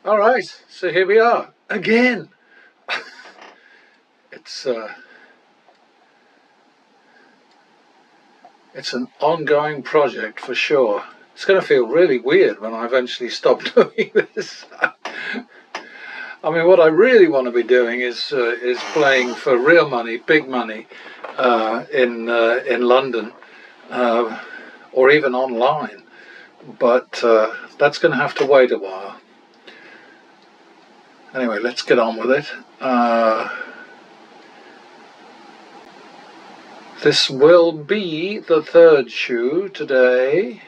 All right, so here we are again. It's an ongoing project for sure. It's going to feel really weird when I eventually stop doing this. I mean, what I really want to be doing is playing for real money, big money, in London, or even online. But that's going to have to wait a while. Anyway, let's get on with it. This will be the third shoe today,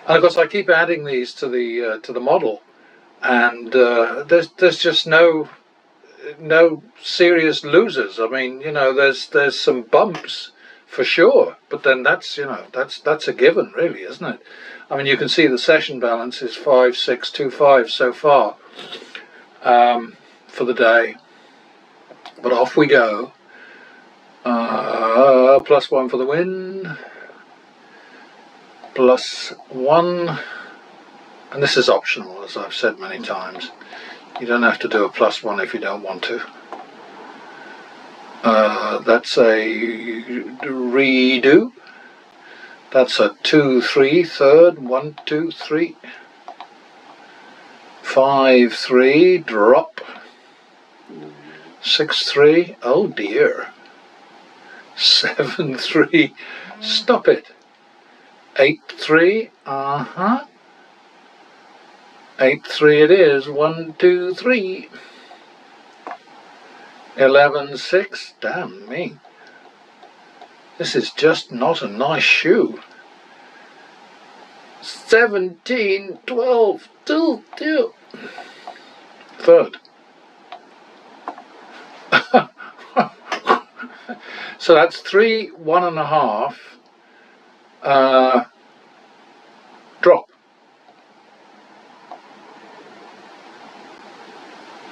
and of course I keep adding these to the model, and there's just no serious losers. I mean, there's some bumps for sure, but then that's a given, really, isn't it? I mean, you can see the session balance is 5625 so far for the day, but off we go. +1 for the win, +1, and this is optional, as I've said many times. You don't have to do a +1 if you don't want to. That's a redo. That's a 2-3 third, 1 2 3, 5-3 drop, 6-3. Oh dear. 7-3, stop it. 8-3, 8-3 it is. 1 2 3. 11-6, damn me. This is just not a nice shoe. 17-12, 2 third. So that's 3 1.5 drop.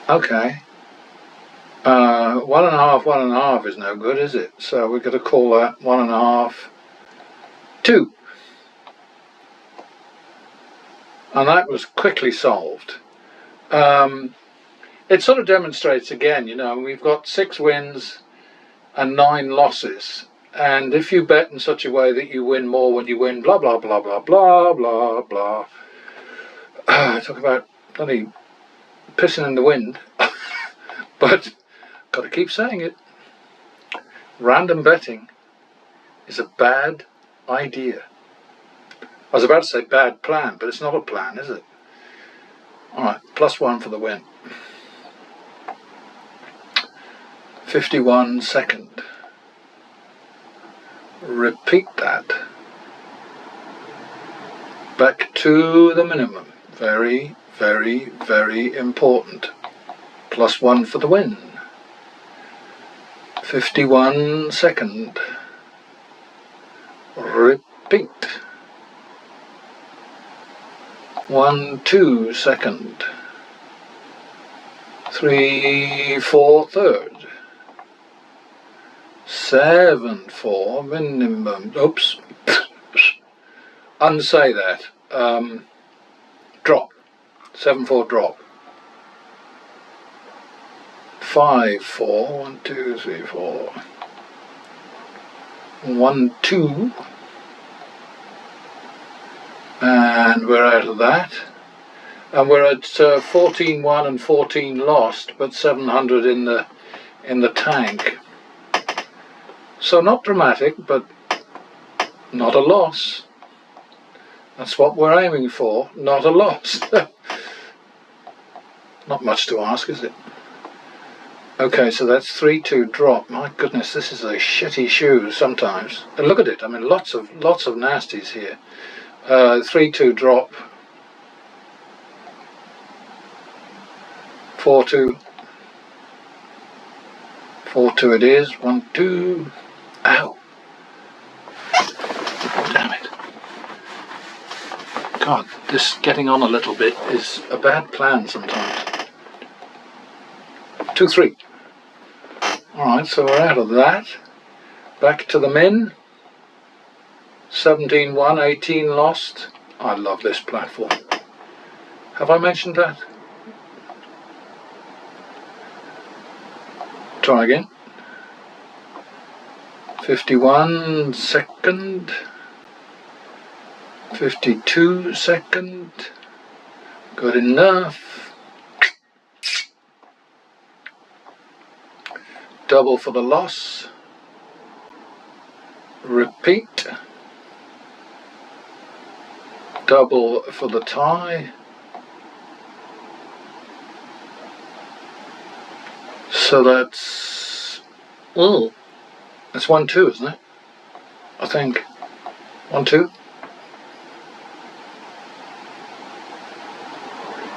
Okay. 1.5 is no good, is it? So we've got to call that 1.5 2. And that was quickly solved. It sort of demonstrates again, we've got 6 wins and 9 losses, and if you bet in such a way that you win more when you win, blah blah blah blah blah blah blah. Talk about bloody pissing in the wind. But got to keep saying it. Random betting is a bad idea. I was about to say bad plan, but it's not a plan, is it? Alright, +1 for the win. 51 second. Repeat that. Back to the minimum. Very, very, very important. +1 for the win. 51 second. Repeat. 1 2 second. 3 4 third. 7-4 minimum. Oops. Unsay that. Drop. 7-4 drop. 5-4. 1 2 3 4. 1 2. And we're out of that. And we're at 14-1 and 14 lost, but 700 in the tank. So not dramatic, but not a loss. That's what we're aiming for, not a loss. Not much to ask, is it? Okay, so that's 3-2 drop. My goodness, this is a shitty shoe sometimes. And look at it, I mean, lots of nasties here. 3-2 drop. 4-2. 4-2 it is. 1 2. Ow. Damn it. God, this getting on a little bit is a bad plan sometimes. 2-3. Alright, so we're out of that. Back to the min. 17-1, 18 lost. I love this platform. Have I mentioned that? Try again. 51 second. 52 second. Good enough. Double for the loss. Repeat. Double for the tie. So that's, oh, it's 1-2, isn't it? I think 1-2.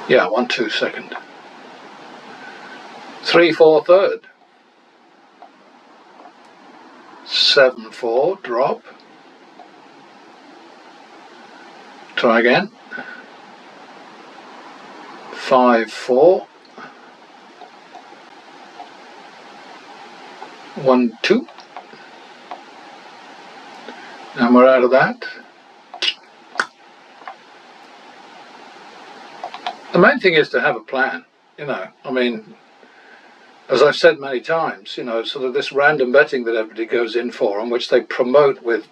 Yeah, 1-2 second. 3-4 third. 7-4 drop. Try again. 5-4. 1-2. And we're out of that. The main thing is to have a plan, you know. I mean, as I've said many times, you know, sort of this random betting that everybody goes in for, and which they promote with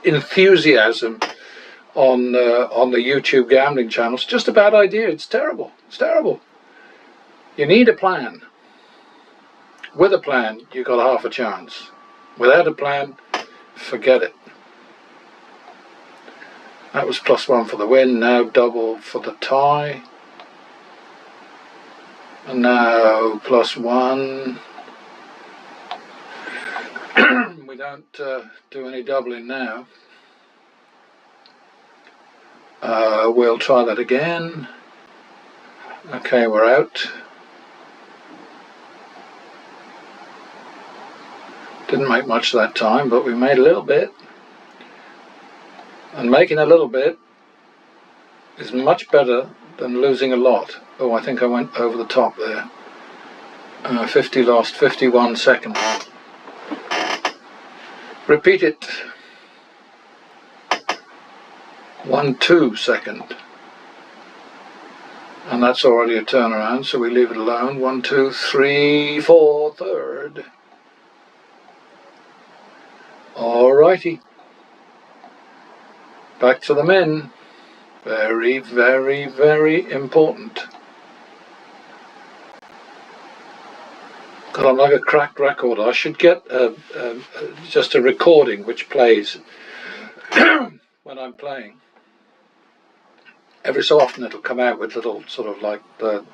enthusiasm on the YouTube gambling channels, just a bad idea. It's terrible. It's terrible. You need a plan. With a plan, you've got half a chance. Without a plan, forget it. That was +1 for the win, now double for the tie. And now +1. We don't do any doubling now. We'll try that again. Okay, we're out. Didn't make much that time, but we made a little bit. And making a little bit is much better than losing a lot. Oh, I think I went over the top there. 50 lost, 51 second. Repeat it. 1-2 second. And that's already a turnaround, so we leave it alone. 1, 2, 3, 4 third. Alrighty. Back to the men. Very, very, very important. God, I'm like a cracked record. I should get just a recording which plays when I'm playing. Every so often it'll come out with little sort of like the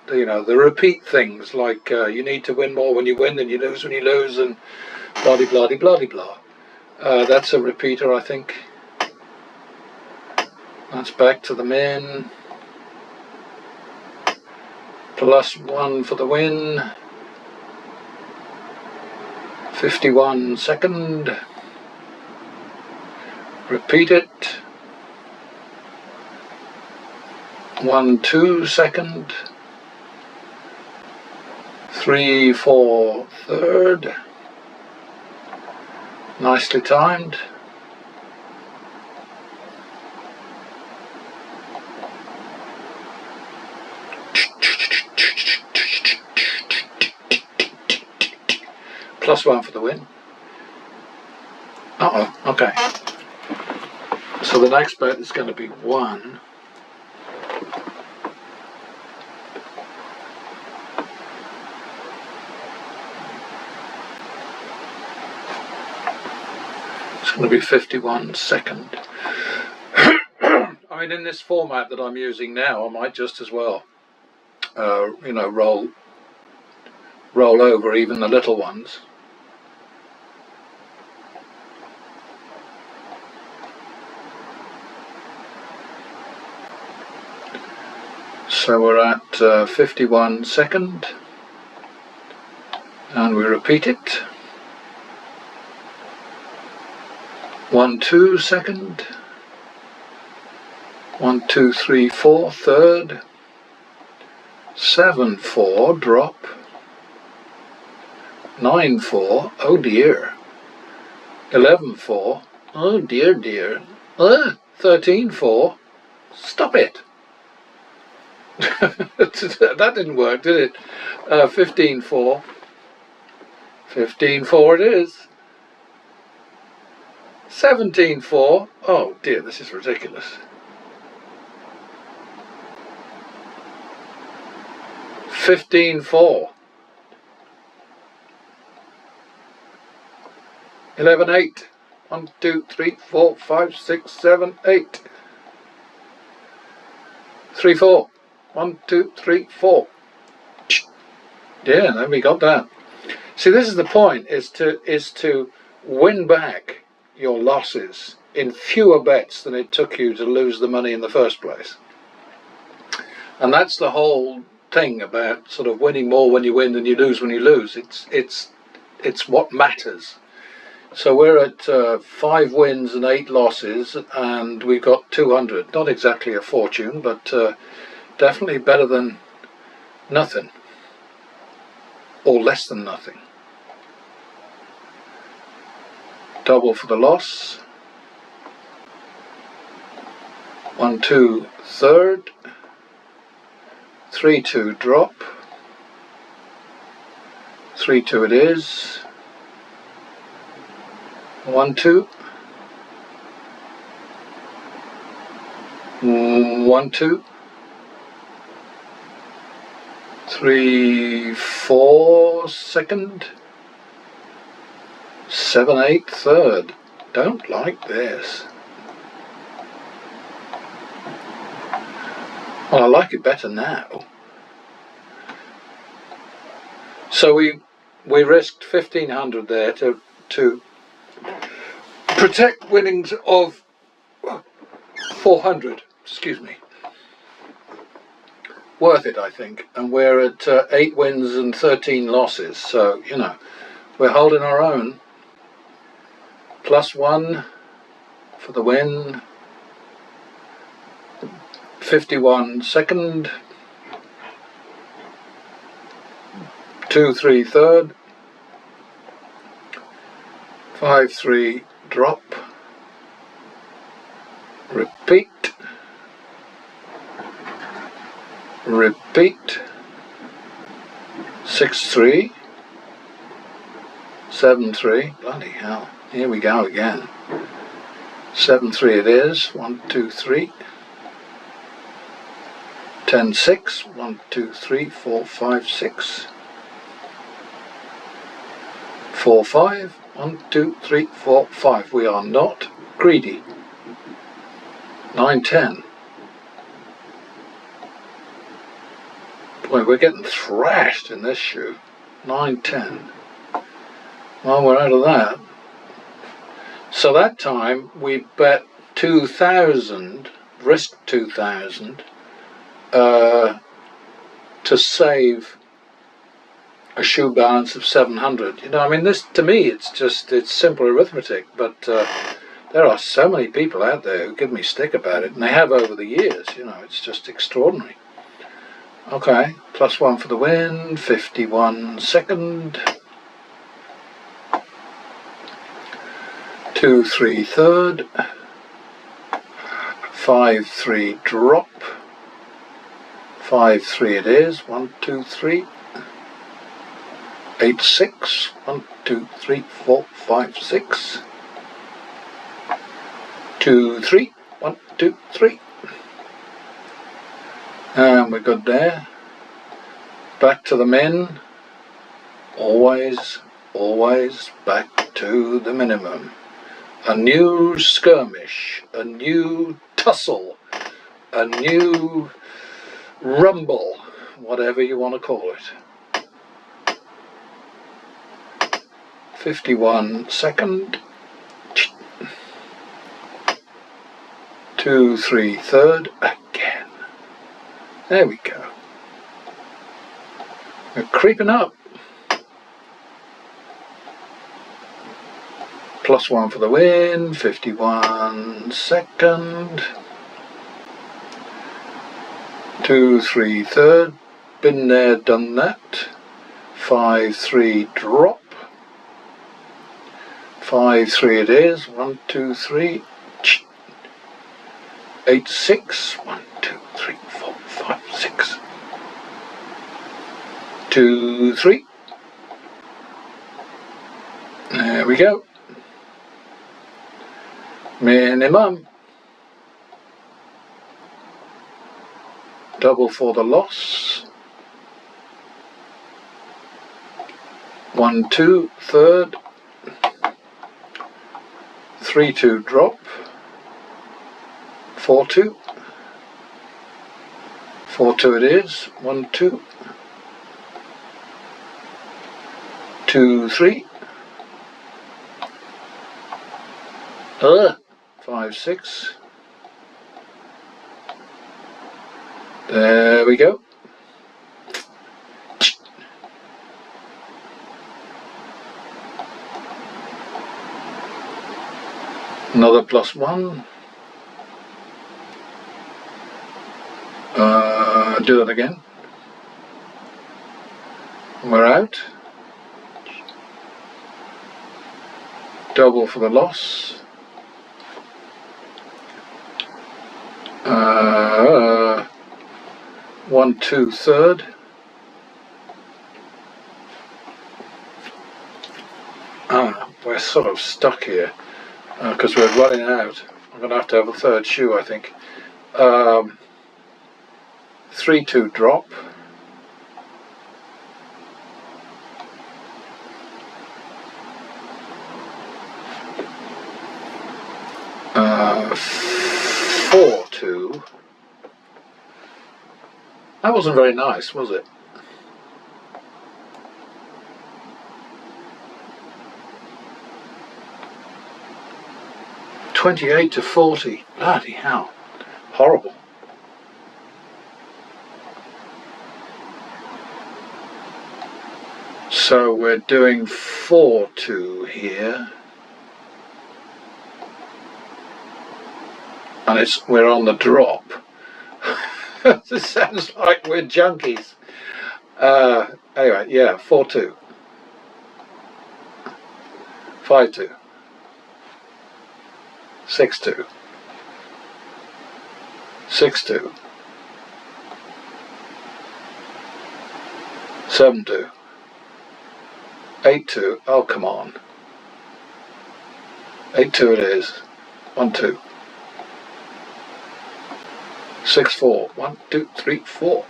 repeat things, like you need to win more when you win than you lose when you lose, and blah de blah de blah de blah. That's a repeater, I think. That's back to the men. +1 for the win. 51 second. Repeat it. 1, 2 second. 3, 4 third. Nicely timed. +1 for the win. Okay. So the next bet is going to be 1. It's going to be 51 second. I mean, in this format that I'm using now, I might just as well, roll over even the little ones. So we're at 51 second, and we repeat it. 1, 2 second. 1, 2, 3, 4 third. 7, 4 drop. 9, 4, oh dear. 11, 4, oh dear dear. 13, 4, stop it. That didn't work, did it? 15-4. 15-4 it is. 17-4. Oh dear, this is ridiculous. 15-4. 11-8. 1, 2, 3, 4, 5, 6, 7, 8. 3-4. 1, 2, 3, 4. Yeah, then we got that. See, this is the point: is to win back your losses in fewer bets than it took you to lose the money in the first place. And that's the whole thing about sort of winning more when you win than you lose when you lose. It's what matters. So we're at 5 wins and 8 losses, and we've got 200. Not exactly a fortune, but definitely better than nothing, or less than nothing. Double for the loss. 1, 2, third. 3-2 drop. 3-2 it is. 1-2. 1-2. 3-4 second. 7-8 third. Don't like this. Well, I like it better now. So we risked 1,500 there to protect winnings of 400. Excuse me. Worth it, I think. And we're at 8 wins and 13 losses. So, you know, we're holding our own. +1 for the win. 51 second. 2-3 third. 5-3 drop. Repeat. Repeat. 6-3. 7-3. Bloody hell. Here we go again. 7-3 it is. 1, 2, 3. 10-6. 1, 2, 3, 4, 5, 6. 4-5. 1, 2, 3, 4, 5. We are not greedy. 9-10. Boy, we're getting thrashed in this shoe. 9-10. Well, we're out of that. So that time we bet 2,000, risked 2,000, to save a shoe balance of 700. You know, I mean, this to me, it's simple arithmetic. But there are so many people out there who give me stick about it, and they have over the years. You know, it's just extraordinary. Okay, +1 for the win. 51 second. 2-3 third. 5-3 drop. 5-3 it is. 1, 2, 3. 8-6. 1, 2, 3, 4, 5, 6. 2-3. 1, 2, 3. And we're good there. Back to the men. Always back to the minimum. A new skirmish, a new tussle, a new rumble, whatever you want to call it. 51 second. 2-3 third. Again. There we go. We're creeping up. +1 for the win. 51 second. 2-3 third. Been there, done that. 5-3 drop. 5-3 it is. 1, 2, 3. 8-6. 1, 2, 3, 4, 5, 6, 2, 3. There we go. Minimum. Double for the loss. 1, 2, third. 3, 2, drop. 4, 2. 4, 2 it is. 1, 2. 2, 3. 5, 6. There we go. Another +1. Do that again. We're out. Double for the loss. 1, 2, third. We're sort of stuck here because we're running out. I'm going to have a third shoe, I think. 3, 2, drop. 4, 2. That wasn't very nice, was it? $28 to $40. Bloody hell. Horrible. So we're doing 4, 2 here. And we're on the drop. This sounds like we're junkies. Anyway, yeah, 4, 2. 5, 2. 6, 2. 6, 2. 7, 2. 8, 2. Oh, come on. 8, 2 it is. 1, 2. 6, 4. 1, 2, 3, 4.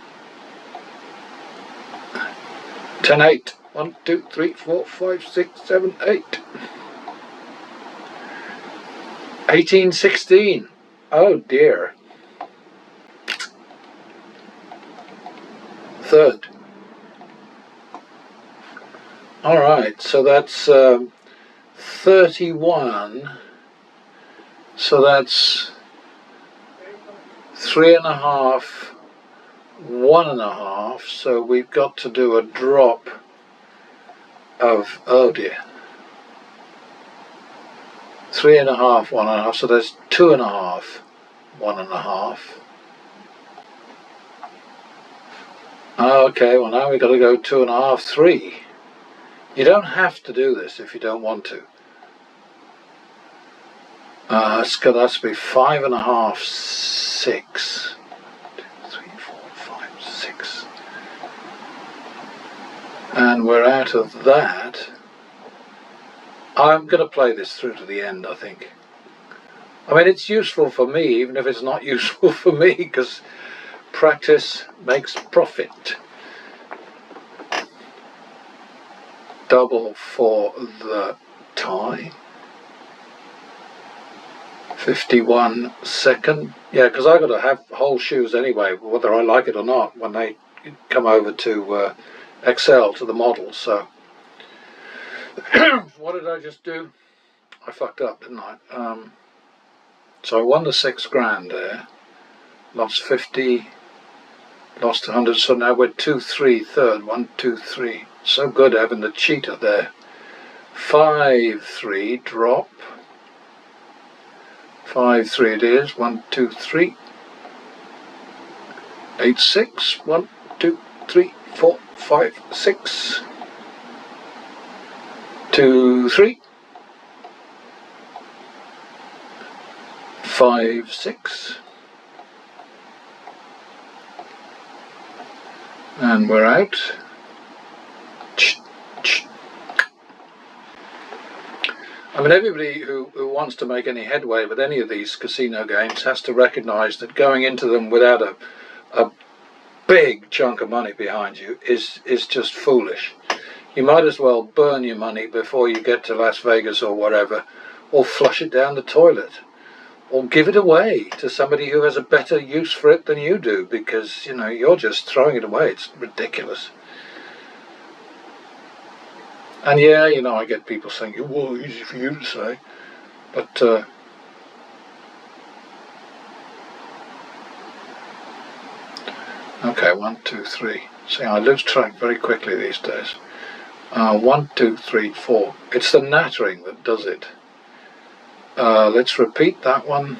10, 8. 1, 2, 3, 4, 5, 6, 7, 8. 18, 16. Oh dear. Third. All right, so that's 31. So that's 3.5, 1.5. So we've got to do a drop of, oh dear, 3.5, 1.5. So that's 2.5, 1.5. Okay, well now we've got to go 2.5, 3. You don't have to do this if you don't want to. It's got to be 5.5, 6. 2, 3, 4, 5, 6. And we're out of that. I'm going to play this through to the end, I think. I mean, it's useful for me, even if it's not useful for me, because practice makes profit. Double for the tie. 51 second. Yeah, because I've got to have whole shoes anyway, whether I like it or not, when they come over to Excel, to the model. So what did I just do? I fucked up, didn't I? So I won the 6 grand there, lost 50, lost 100. So now we're 2, 3 third. 1, 2, 3. So good having the cheetah there. 5, 3 drop. 5, 3 it is. 1, 2, 3. 8, 6. 1, 2, 3, 4, 5, 6. 2, 3. 5, 6. And we're out. I mean, everybody who wants to make any headway with any of these casino games has to recognise that going into them without a big chunk of money behind you is just foolish. You might as well burn your money before you get to Las Vegas or whatever, or flush it down the toilet, or give it away to somebody who has a better use for it than you do, because, you know, you're just throwing it away. It's ridiculous. And yeah, you know, I get people saying, well, easy for you to say, but okay, 1, 2, 3. See, I lose track very quickly these days. 1, 2, 3, 4. It's the nattering that does it. Let's repeat that one.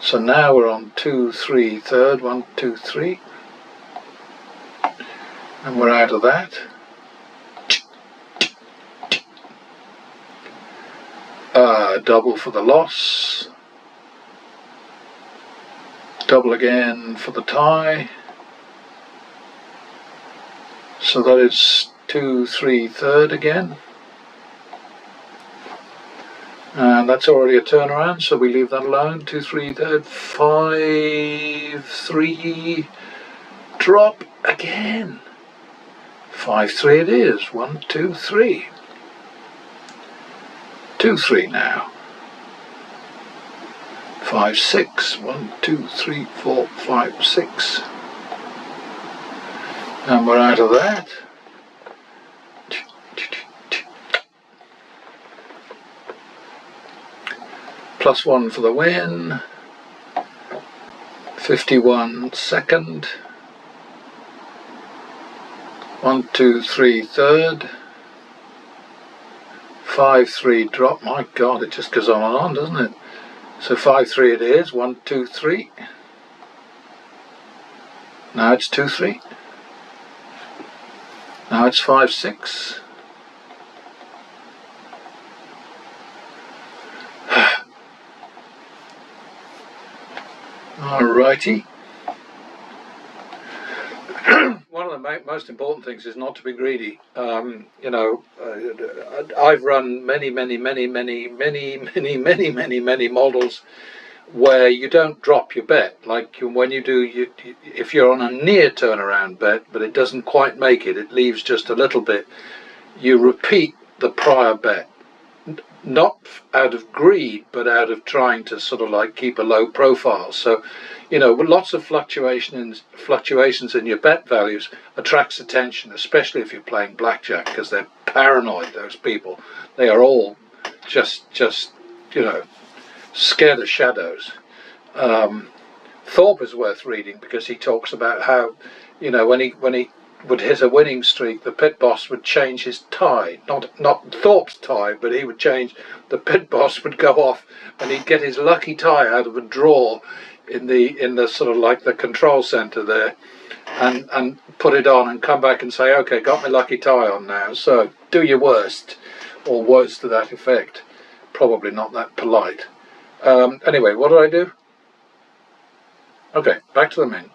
So now we're on 2, 3, third. 1, 2, 3. And we're out of that. Double for the loss. Double again for the tie. So that is 2, 3, third again. And that's already a turnaround, so we leave that alone. 2, 3, third, 5, 3, drop again. 5, 3 it is. 1, 2, 3. 2, 3 now. 5, 6. 1, 2, 3, 4, 5, 6. And we're out of that. +1 for the win. 51 second. 1, 2, 3 third. 5, 3 drop. My God, it just goes on and on, doesn't it? So 5, 3 it is. 1, 2, 3. Now it's 2, 3. Now it's 5, 6. Alrighty. One of the most important things is not to be greedy. You know, I've run many models where you don't drop your bet. Like when you do, if you're on a near turnaround bet, but it doesn't quite make it, it leaves just a little bit, you repeat the prior bet. Not out of greed, but out of trying to sort of like keep a low profile. So, you know, with lots of fluctuations in your bet values attracts attention, especially if you're playing blackjack, because they're paranoid, those people. They are all just you know, scared of shadows. Thorpe is worth reading because he talks about how, you know, when he would hit a winning streak, the pit boss would change his tie, not Thorpe's tie, but he would change, the pit boss would go off and he'd get his lucky tie out of a drawer in the sort of like the control center there, and put it on and come back and say, okay, got my lucky tie on now, so do your worst, or words to that effect. Probably not that polite. Anyway, what did I do? Okay, back to the min.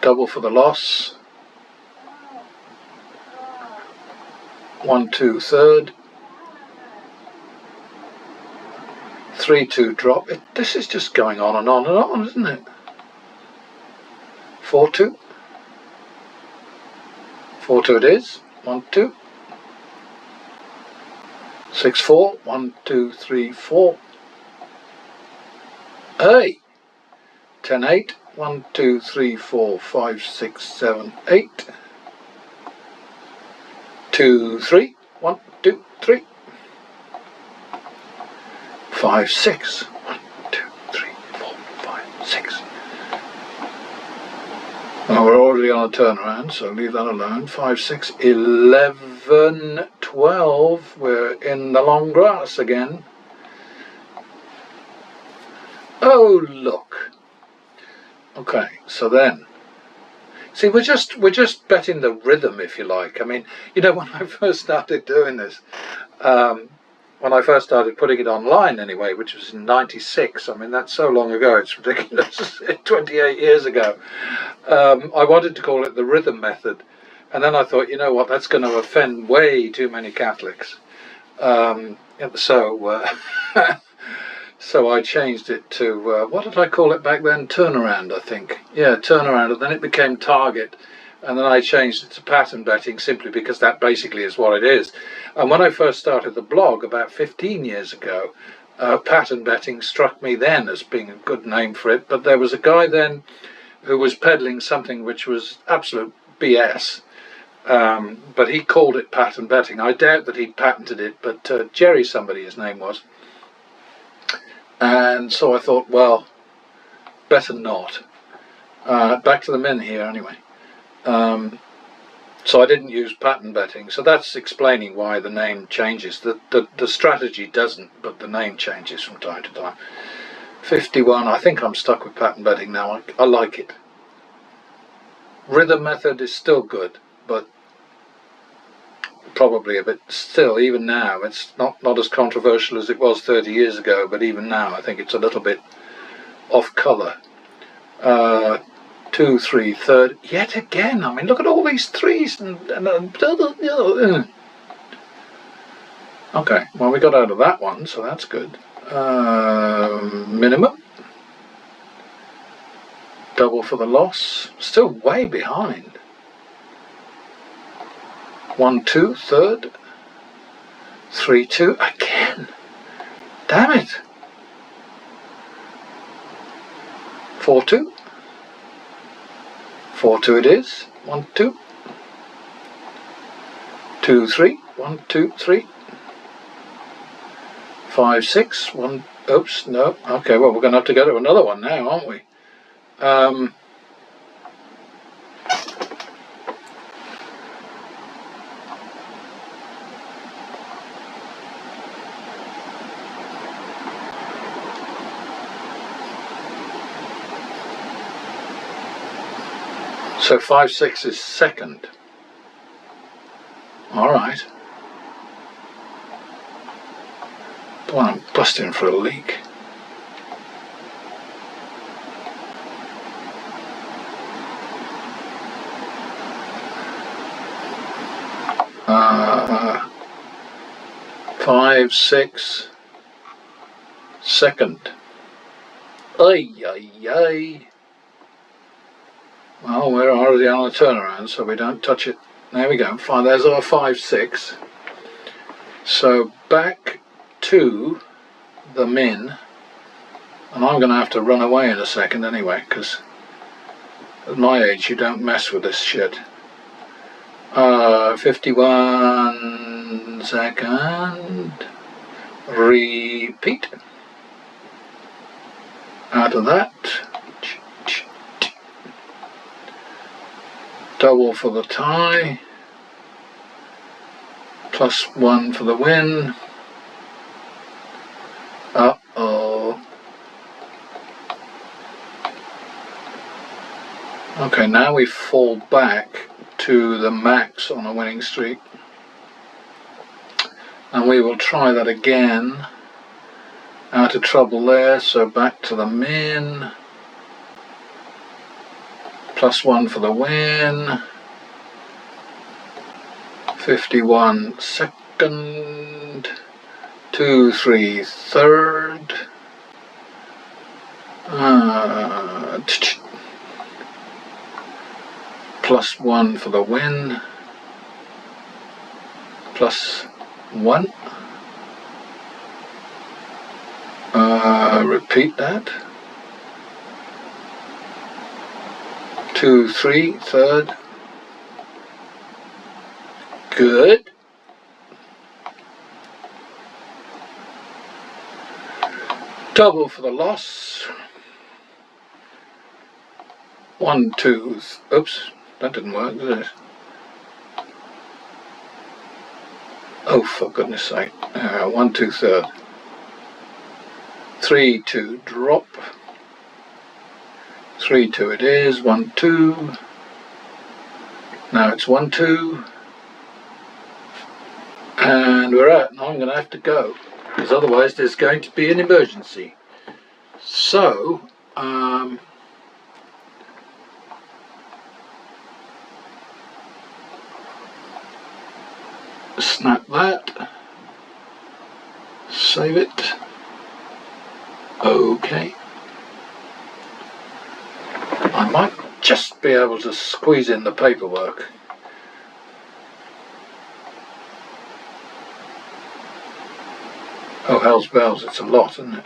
Double for the loss. 1, 2 third. 3, 2 drop. This is just going on and on and on, isn't it? 4, 2. 4, 2 it is. 1, 2. 6, 4. 1, 2, 3, 4. Hey! 10, 8. 1, 2, 3, 4, 5, 6, 7, 8. 2, 3. 1, 2, 3. 5, 6. 1, 2, 3, 4, 5, 6. Well, we're already on a turnaround, so leave that alone. 5, 6, 11, 12. We're in the long grass again. Oh, look. Okay, so then, see, we're just betting the rhythm, if you like. I mean, you know, when I first started doing this, when I first started putting it online anyway, which was in '96. I mean, that's so long ago, it's ridiculous. 28 years ago. I wanted to call it the rhythm method. And then I thought, you know what, that's going to offend way too many Catholics. So I changed it to, what did I call it back then? Turnaround, I think. Yeah, turnaround. And then it became target. And then I changed it to pattern betting simply because that basically is what it is. And when I first started the blog about 15 years ago, pattern betting struck me then as being a good name for it. But there was a guy then who was peddling something which was absolute BS. But he called it pattern betting. I doubt that he'd patented it, but Jerry somebody his name was. And so I thought, well, better not. Back to the men here anyway. So I didn't use pattern betting. So that's explaining why the name changes. The strategy doesn't, but the name changes from time to time. 51, I think I'm stuck with pattern betting now. I like it. Rhythm method is still good, but probably a bit still, even now, it's not as controversial as it was 30 years ago, but even now I think it's a little bit off colour. 2, 3, third, yet again. I mean, look at all these threes and okay, well, we got out of that one, so that's good. Minimum. Double for the loss. Still way behind. 1, 2, third. 3, 2, again. Damn it. 4, 2. 4, 2 it is. 1, 2. 2, 3. 1, 2, 3. 5, 6. 1. Oops, no. Okay, well, we're going to have to go to another one now, aren't we? So 5, 6 is second. All right. Well, I'm busting for a leak. Uh, 5, 6, second. Ay, ay, ay. Well, we're already on a turnaround, so we don't touch it. There we go. Fine, there's our 5, 6. So back to the min. And I'm going to have to run away in a second anyway, because at my age you don't mess with this shit. 51 second. Repeat. Out of that. Double for the tie. +1 for the win. Uh-oh. Okay, now we fall back to the max on a winning streak. And we will try that again. Out of trouble there, so back to the min. +1 for the win. 51 second. 2, 3 third. +1 for the win. +1. Repeat that. 2, 3 third. Good. Double for the loss. 1, 2. Oops, that didn't work, did it? Oh, for goodness sake. 1, 2 third. 3, 2 drop. 3, 2 it is. 1, 2. Now it's 1, 2. And we're out. Now I'm going to have to go, because otherwise there's going to be an emergency. So, snap that, save it, okay. I might just be able to squeeze in the paperwork. Oh, hell's bells, it's a lot, isn't it?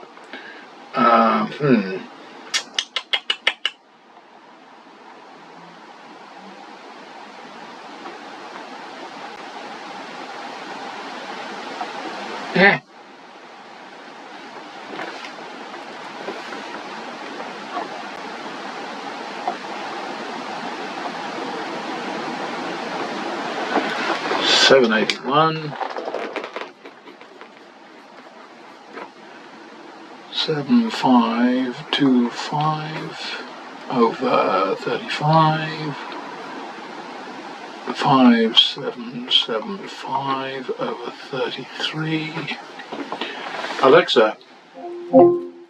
Yeah. $781. 7525 over 35. 5775 over 33. Alexa,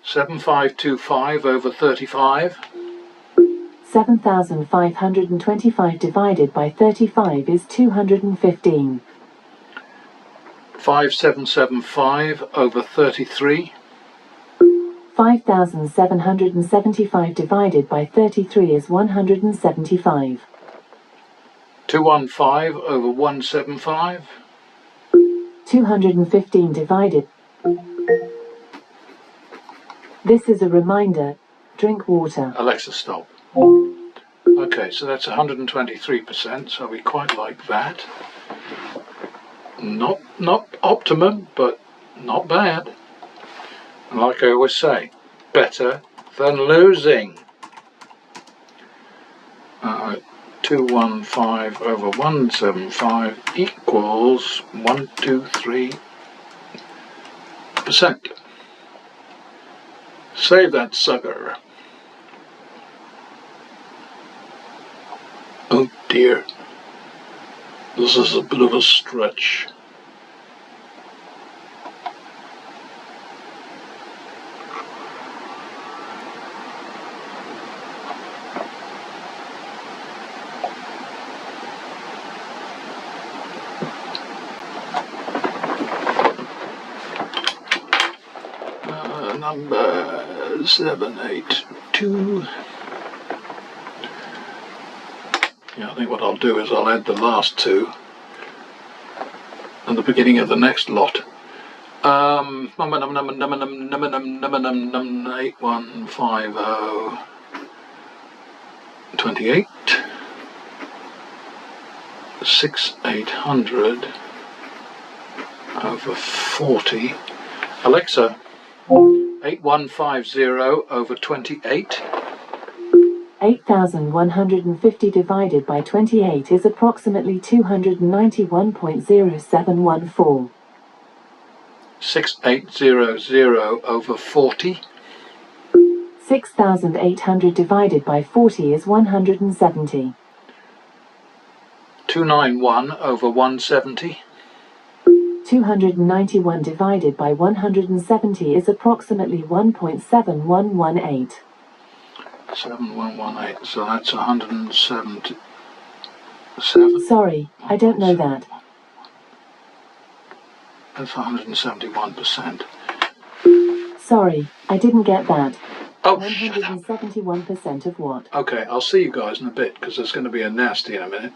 7525 over 35. 7,525 divided by 35 is 215. 5775 over 33. 5,775 divided by 33 is 175. 215 over 175. 215 divided. This is a reminder. Drink water. Alexa, stop. Okay, so that's 123%, so we quite like that. Not optimum, but not bad. And like I always say, better than losing. 215 over 175 equals 123%. Save that sucker. Oh dear, this is a bit of a stretch. Number 782. Yeah, I think what I'll do is I'll add the last two at the beginning of the next lot. 8150 28 6800 over 40. Alexa, 8150 over 28. 8,150 divided by 28 is approximately 291.0714. 6800 over 40. 6,800 divided by 40 is 170. 291 over 170. 291 divided by 170 is approximately 1.7118. 7118, so that's 177. Sorry, I don't know that. That's 171%. Sorry, I didn't get that. Oh, 171% of what? Okay, I'll see you guys in a bit, because there's going to be a nasty in a minute.